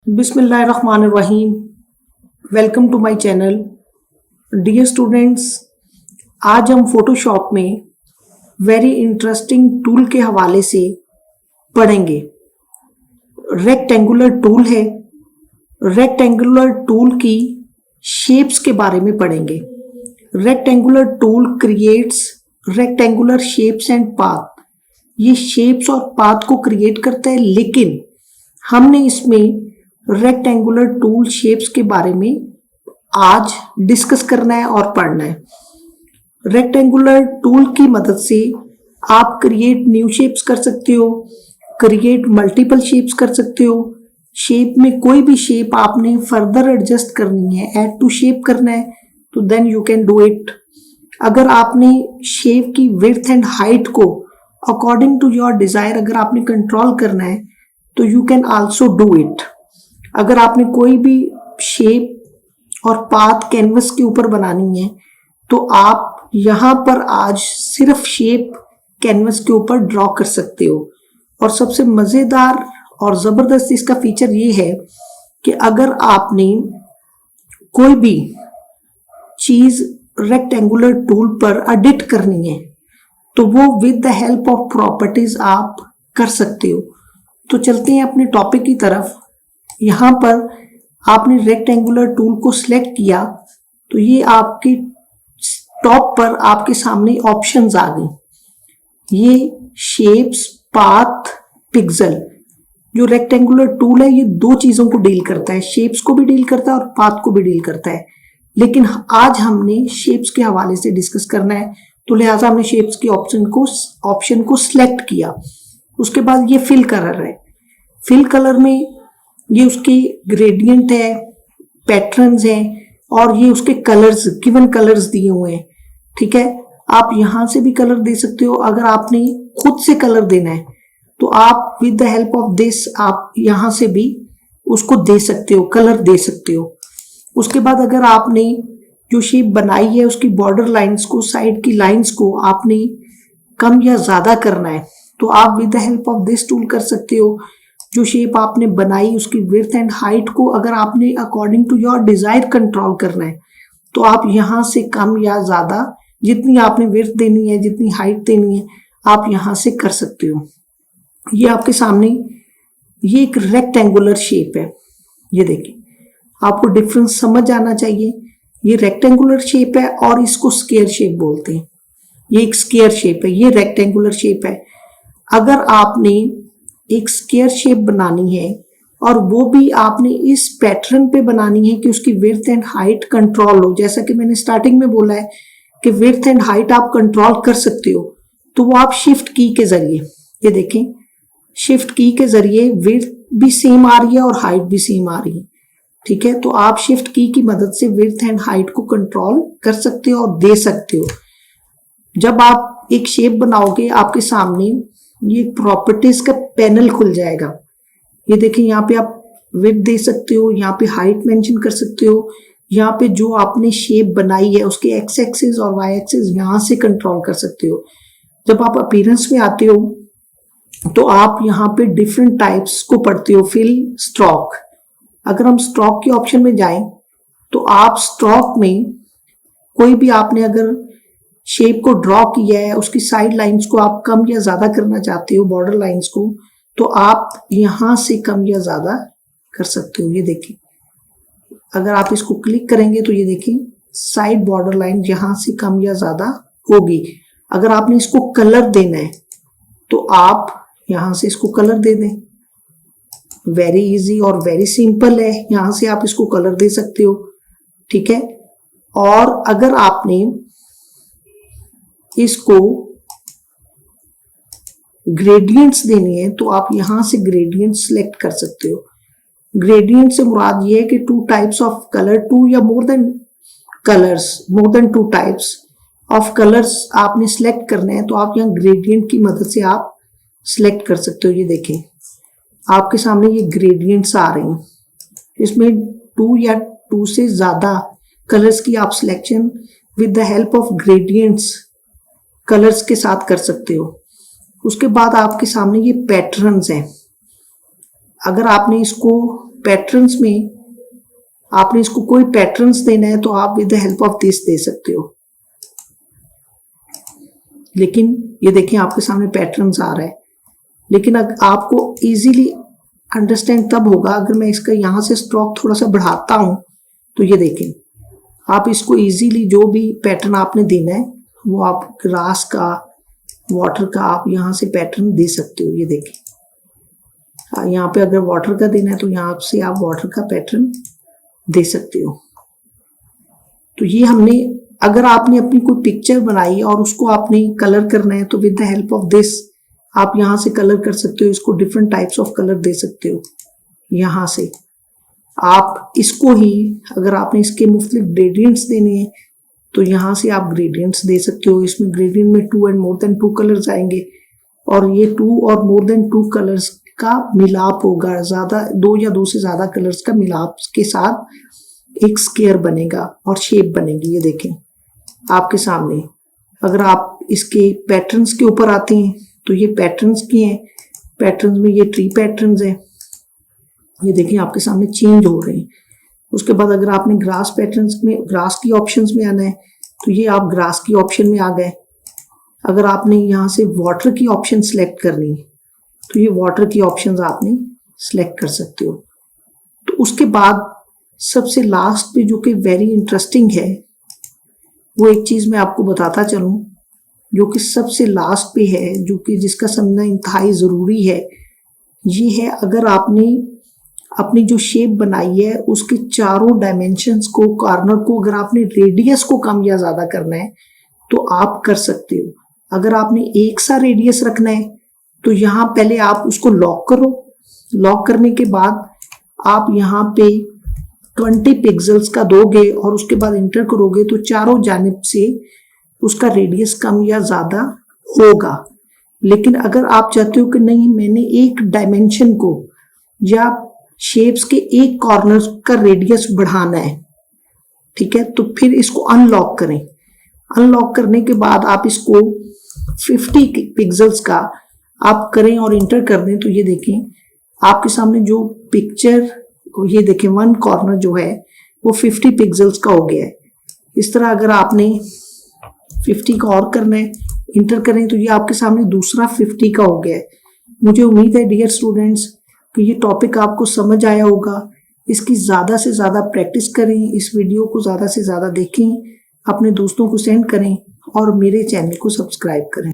बिस्मिल्लाहिर्रहमानिर्रहीम। Welcome to my channel. Dear students, आज हम फोटोशॉप में वेरी इंटरेस्टिंग टूल के हवाले से पढ़ेंगे। रेक्टेंगुलर टूल है। रेक्टेंगुलर टूल की शेप्स के बारे में पढ़ेंगे। Rectangular tool creates rectangular shapes and path. ये शेप्स और पाथ को क्रिएट करता है, लेकिन हमने इसमें रेक्टेंगुलर टूल शेप्स के बारे में आज डिस्कस करना है और पढ़ना है। रेक्टेंगुलर टूल की मदद से आप क्रिएट न्यू शेप्स कर सकते हो, क्रिएट मल्टीपल शेप्स कर सकते हो। शेप में कोई भी शेप आपने फर्दर एडजस्ट करनी है, ऐड टू शेप करना है, तो then you can do it. अगर आपने शेप की विड्थ एंड हाइट को अकॉर्डिंग टू योर डिजायर अगर आपने कंट्रोल करना है, तो you can also do it. अगर आपने कोई भी शेप और पाथ कैनवस के ऊपर बनानी है, तो आप यहाँ पर आज सिर्फ शेप कैनवस के ऊपर ड्रॉ कर सकते हो। और सबसे मजेदार और जबरदस्त इसका फीचर ये है कि अगर आपने कोई भी चीज रेक्टेंगुलर टूल पर एडिट करनी है, तो वो with the help of properties आप कर सकते हो। तो चलते हैं अपने टॉपिक की तरफ। यहाँ पर आपने रेक्टेंगुलर टूल को सिलेक्ट किया, तो ये आपके टॉप पर आपके सामने ऑप्शंस आ गई। ये शेप्स, पाथ, पिक्सल। जो रेक्टेंगुलर टूल है ये दो चीजों को डील करता है, शेप्स को भी डील करता है और पाथ को भी डील करता है। लेकिन आज हमने शेप्स के हवाले से डिस्कस करना है, तो लिहाजा हमने शेप्स के ऑप्शन को सिलेक्ट किया। उसके बाद ये फिल कलर है। फिल कलर में ये उसके ग्रेडियंट है, पैटर्न्स हैं, और ये उसके कलर्स, गिवन कलर्स दिए हुए हैं। ठीक है, आप यहां से भी कलर दे सकते हो। अगर आपने खुद से कलर देना है, तो आप with the help of this आप यहां से भी उसको दे सकते हो, कलर दे सकते हो। उसके बाद अगर आपने जो शेप बनाई है उसकी बॉर्डर लाइंस को, साइड की लाइंस को आपने कम या ज्यादा करना है, तो आप with the help of this tool कर सकते हो। जो शेप आपने बनाई उसकी विड्थ एंड हाइट को अगर आपने according to your desire control करना है, तो आप यहां से कम या ज्यादा जितनी आपने विड्थ देनी है, जितनी हाइट देनी है, आप यहां से कर सकते हो। ये आपके सामने ये एक रेक्टेंगुलर शेप है। ये देखिए, आपको डिफरेंस समझ आना चाहिए। ये रेक्टेंगुलर शेप है और इसको स्क्वायर शेप बोलते हैं। ये एक स्क्वायर शेप है, ये रेक्टेंगुलर शेप है। अगर आपने एक स्क्वायर शेप बनानी है और वो भी आपने इस पैटर्न पे बनानी है कि उसकी विड्थ एंड हाइट कंट्रोल हो, जैसा कि मैंने स्टार्टिंग में बोला है कि विड्थ एंड हाइट आप कंट्रोल कर सकते हो, तो वो आप शिफ्ट की के जरिए, ये देखें, शिफ्ट की के जरिए विड्थ भी सेम आ रही है और हाइट भी सेम आ रही है। ठीक है, तो आप शिफ्ट की मदद से विड्थ एंड हाइट को कंट्रोल कर सकते हो और दे सकते हो। जब आप एक शेप बनाओगे, आपके सामने ये प्रॉपर्टीज का पैनल खुल जाएगा। ये देखिए, यहाँ पे आप विड्थ दे सकते हो, यहाँ पे हाइट मेंशन कर सकते हो, यहाँ पे जो आपने शेप बनाई है उसके एक्स एक्सिस और वाई एक्सिस यहाँ से कंट्रोल कर सकते हो। जब आप अपीयरेंस में आते हो, तो आप यहाँ पे डिफरेंट टाइप्स को पढ़ते हो। Fill, stroke. अगर हम स्ट्रोक के ऑप्शन में जाएं, तो आप स्ट्रोक में कोई भी आपने अगर शेप को ड्रॉ किया है, उसकी साइड लाइंस को आप कम या ज्यादा करना चाहते हो, बॉर्डर लाइंस को, तो आप यहां से कम या ज्यादा कर सकते हो। ये देखिए, अगर आप इसको क्लिक करेंगे तो ये देखिए साइड बॉर्डर लाइन यहां से कम या ज्यादा होगी। अगर आपने इसको कलर देना है, तो आप यहां से इसको कलर दे दें। वेरी इजी और वेरी सिंपल है, यहां से आप इसको कलर दे सकते हो। ठीक है, और अगर आपने इसको ग्रेडियंट्स देनी है, तो आप यहां से ग्रेडियंट सिलेक्ट कर सकते हो। ग्रेडियंट से मुराद ये है कि two types of colour, two या more than colours, more than two types of colours आपने सिलेक्ट करने हैं, तो आप यहाँ ग्रेडियंट की मदद से आप सिलेक्ट कर सकते हो। ये देखें, आपके सामने ये ग्रेडियंट्स आ रहे हैं। इसमें टू या टू से ज्यादा कलर्स की आप selection with the help of gradients colours के साथ कर सकते हो। उसके बाद आपके सामने ये पैटर्न्स हैं। अगर आपने इसको पैटर्न्स में आपने इसको कोई पैटर्न्स देना है तो आप with the help of this they सकते हो। लेकिन ये देखिए आपके सामने पैटर्न्स आ रहा है, लेकिन आपको इजीली अंडरस्टैंड तब होगा अगर मैं इसका यहाँ से स्ट्रोक थोड़ा सा बढ़ाता हूँ। तो ये देखें, आप इसको इजीली जो भी पैटर्न आपने देना है वो आप ग्रास का, वाटर का, आप यहाँ से पैटर्न दे सकते हो। ये देखें, यहाँ पे अगर वाटर का देना है तो यहाँ से आप वाटर का पैटर्न दे सकते हो। तो ये हमने, अगर आपने अपनी कोई पिक्चर बनाई और उसको आपने कलर करना है तो with the help of this आप यहाँ से कलर कर सकते हो। इसको डिफरेंट टाइप्स ऑफ कलर दे सकते हो। यहाँ से आप इसको ही, अगर आपने इसके मुख्तलिफ ग्रेडियंट्स देने हैं तो यहाँ से आप ग्रेडियंट्स दे सकते हो। इसमें ग्रेडियंट में 2 एंड मोर देन 2 कलर्स आएंगे और ये 2 और मोर देन 2 कलर्स का मिलाप होगा। 2 या 2 से ज्यादा कलर्स का मिलाप के साथ एक स्क्वायर बनेगा और शेप बनेगी। ये देखें आपके सामने। अगर आप इसके पैटर्न्स के ऊपर आते हैं तो ये पैटर्न्स के हैं। पैटर्न्स में ये ट्री पैटर्न्स हैं। ये देखें आपके सामने चेंज हो रहे हैं। उसके बाद अगर आपने ग्रास पैटर्न्स में, ग्रास की ऑप्शंस में आना है तो ये आप ग्रास की ऑप्शन में आ गए। अगर आपने यहाँ से वाटर की ऑप्शन सेलेक्ट करनी है तो ये वाटर की ऑप्शंस आपने सेलेक्ट कर सकते हो। तो उसके बाद सबसे लास्ट पे जो कि वेरी इंटरेस्टिंग है, वो एक चीज मैं आपको बताता चलूं जो कि सबसे लास्ट पे है, जो कि जिसका समझना इंतहाई जरूरी है। ये है, अगर आपने अपनी जो शेप बनाई है उसके चारों डायमेंशंस को, कॉर्नर को, अगर आपने रेडियस को कम या ज्यादा करना है तो आप कर सकते हो। अगर आपने एक सा रेडियस रखना है तो यहाँ पहले आप उसको लॉक करो। लॉक करने के बाद आप यहाँ पे 20 पिक्सल्स का दोगे और उसके बाद इंटर करोगे तो चारों जानिब से उसका रेडियस कम या ज्यादा होगा। लेकिन अगर आप चाहते हो कि नहीं, मैंने एक डायमेंशन को या शेप्स के एक कॉर्नर का रेडियस बढ़ाना है, ठीक है, तो फिर इसको अनलॉक करें। अनलॉक करने के बाद आप इसको 50 पिक्सल्स का आप करें और इंटर कर दें तो ये देखें आपके सामने जो पिक्चर, ये देखें 1 कॉर्नर जो है वो 50 पिक्सल्स का हो गया है। इस तरह अगर आपने 50 का और करना है, इंटर करें तो ये आपके सामने दूसरा 50 का हो गया है। मुझे उम्मीद है डियर स्टूडेंट्स कि ये टॉपिक आपको समझ आया होगा। इसकी ज़्यादा से ज़्यादा प्रैक्टिस करें, इस वीडियो को ज़्यादा से ज़्यादा देखें, अपने दोस्तों को सेंड करें और मेरे चैनल को सब्सक्राइब करें।